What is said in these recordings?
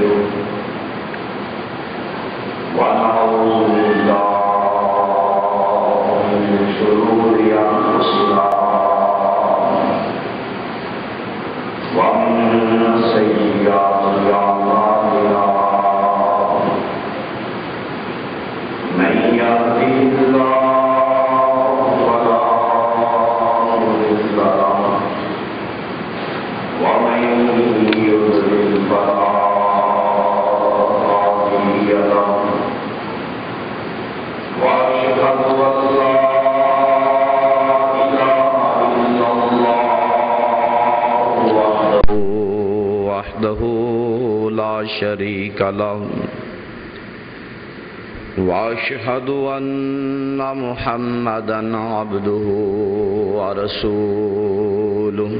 ونستغفره ونعوذ بالله من شرور أنفسنا ومن سيئات أعمالنا من يهده الله فلا مضل له ومن يضلل فلا هادي له وأشهد أن لا إله إلا الله وحده لا شريك له وأشهد أن محمدا عبده ورسوله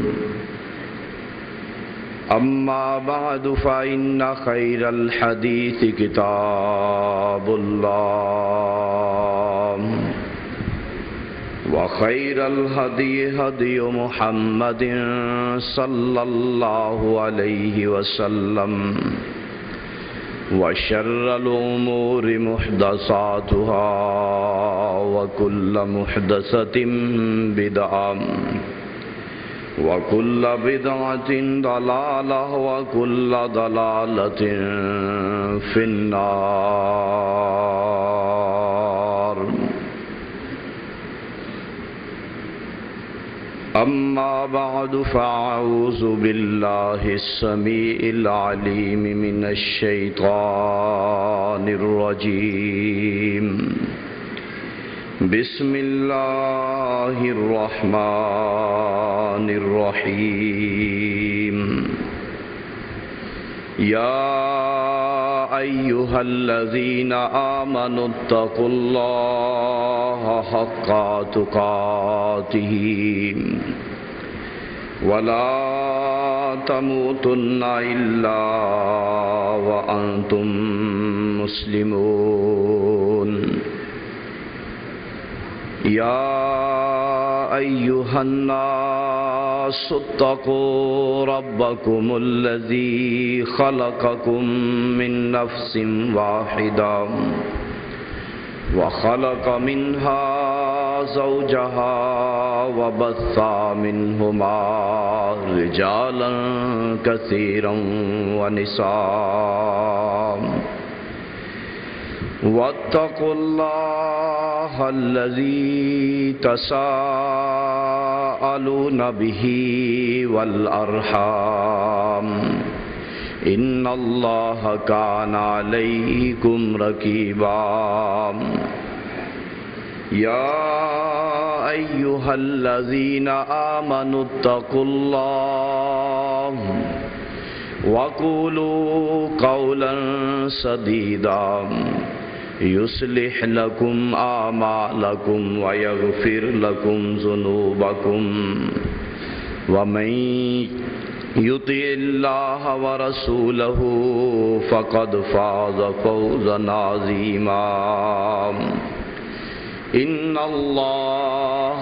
أما بعد فإن خير الحديث كتاب الله وخير الهدي هدي محمد صلى الله عليه وسلم وشر الأمور محدثاتها وكل محدثة بدعة وكل بدعة ضلالة وكل ضلالة في النار. أما بعد فأعوذ بالله السميع العليم من الشيطان الرجيم. بسم الله الرحمن الرحيم. يا أيها الذين آمنوا اتقوا الله حق تقاته ولا تموتن إلا وأنتم مسلمون. يا أيها الناس اتقوا ربكم الذي خلقكم من نفس واحدة وخلق منها زوجها وبث منهما رجالا كثيرا ونساء. واتقوا الله الذي تساءلون به والأرحام إن الله كان عليكم رقيبا. يا أيها الذين آمنوا اتقوا الله وقولوا قولا سديدا يصلح لكم أعمالكم ويغفر لكم ذنوبكم ومن يطع الله ورسوله فقد فاز فوزا عظيما. إن الله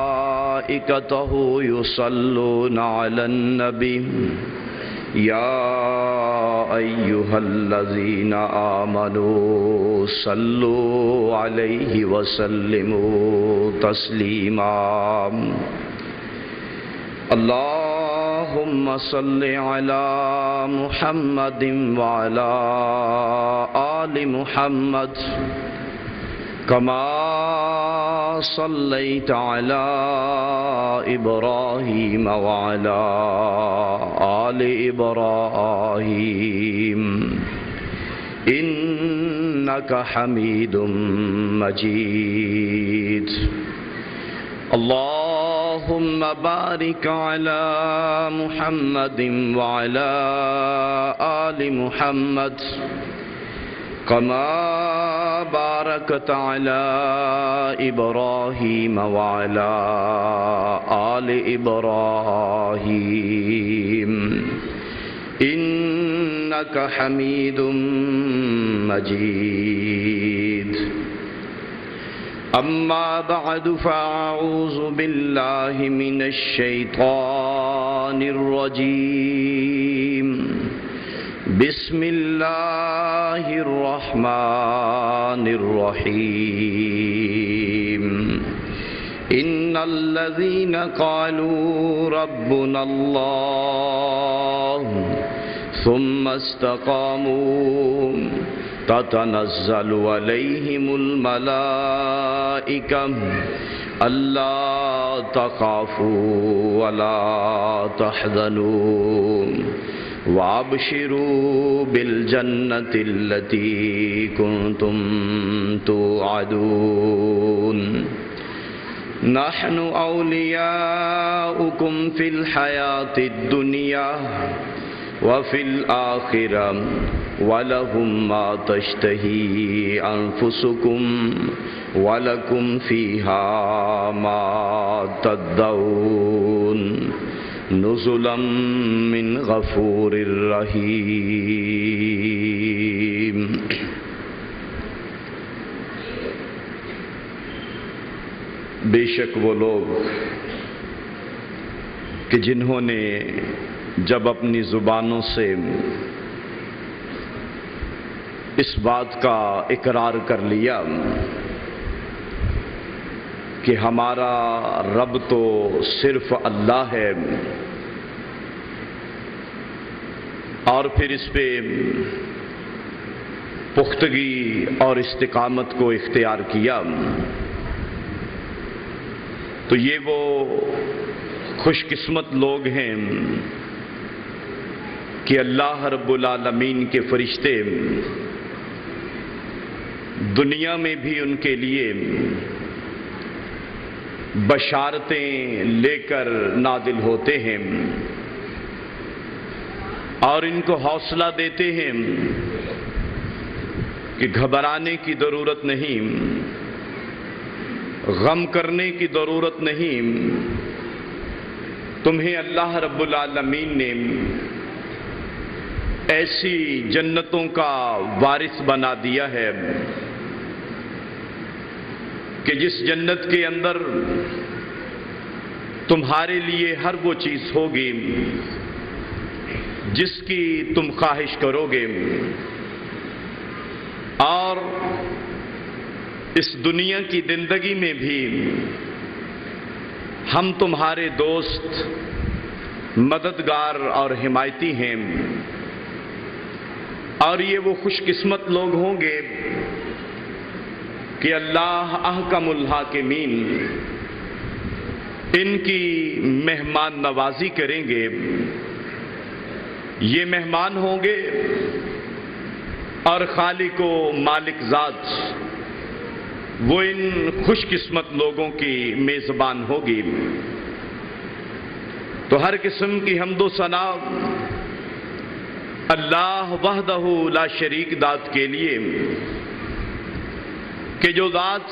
وملائكته يصلون على النبي يا أيها الذين آمنوا صلوا عليه وسلموا تسليما. اللهم صل على محمد وعلى آل محمد كما صليت على إبراهيم وعلى آل إبراهيم إنك حميد مجيد. اللهم بارك على محمد وعلى آل محمد كما باركت على إبراهيم وعلى آل إبراهيم إنك حميد مجيد. أما بعد فأعوذ بالله من الشيطان الرجيم. بسم اللہ الرحمن الرحیم ان الذین قالوا ربنا اللہ ثم استقاموا تتنزل علیہم الملائکہ الا تخافوا ولا تحزنوا وابشروا بالجنة التي كنتم توعدون نحن أولياؤكم في الحياة الدنيا وفي الآخرة ولهم ما تشتهي أنفسكم ولكم فيها ما تدعون نزلا من غفور رحیم۔ بے شک وہ لوگ کہ جنہوں نے جب اپنی زبانوں سے اس بات کا اقرار کر لیا کہ ہمارا رب تو صرف اللہ ہے، اور پھر اس پہ پختگی اور استقامت کو اختیار کیا، تو یہ وہ خوش قسمت لوگ ہیں کہ اللہ رب العالمین کے فرشتے دنیا میں بھی ان کے لیے بشارتیں لے کر نازل ہوتے ہیں اور ان کو حوصلہ دیتے ہیں کہ گھبرانے کی ضرورت نہیں، غم کرنے کی ضرورت نہیں، تمہیں اللہ رب العالمین نے ایسی جنتوں کا وارث بنا دیا ہے کہ جس جنت کے اندر تمہارے لیے ہر وہ چیز ہوگی جس کی تم خواہش کرو گے، اور اس دنیا کی زندگی میں بھی ہم تمہارے دوست، مددگار اور حمایتی ہیں، اور یہ وہ خوش قسمت لوگ ہوں گے کہ اللہ احکم الحاکمین ان کی مہمان نوازی کریں گے۔ یہ مہمان ہوں گے اور خالق و مالک ذات وہ ان خوش قسمت لوگوں کی میزبان ہوگی۔ تو ہر قسم کی حمد و ثنا اللہ وحدہ لا شریک ذات کے لیے کہ جو ذات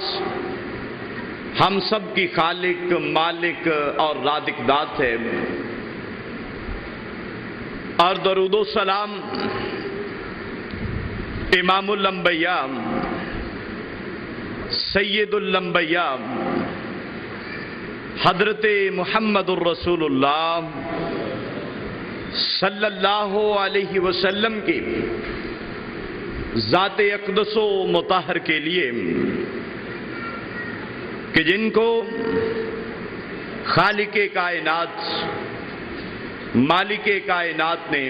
ہم سب کی خالق، مالک اور رازق ذات ہے، اور درود و سلام امام الانبیاء سید الانبیاء حضرت محمد الرسول اللہ صلی اللہ علیہ وسلم کی ذات اقدس و مطہر کے لیے کہ جن کو خالق کائنات، مالک کائنات نے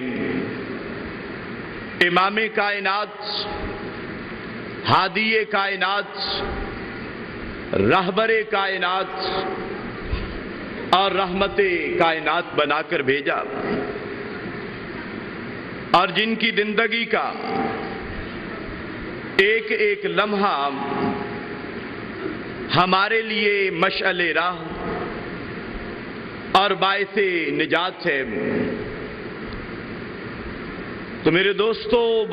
امام کائنات، ہادی کائنات، رہبر کائنات اور رحمت کائنات بنا کر بھیجا، اور جن کی زندگی کا ایک ایک لمحہ ہمارے لیے مشعل راہ اور باعث نجات ہے۔ تو میرے دوستو،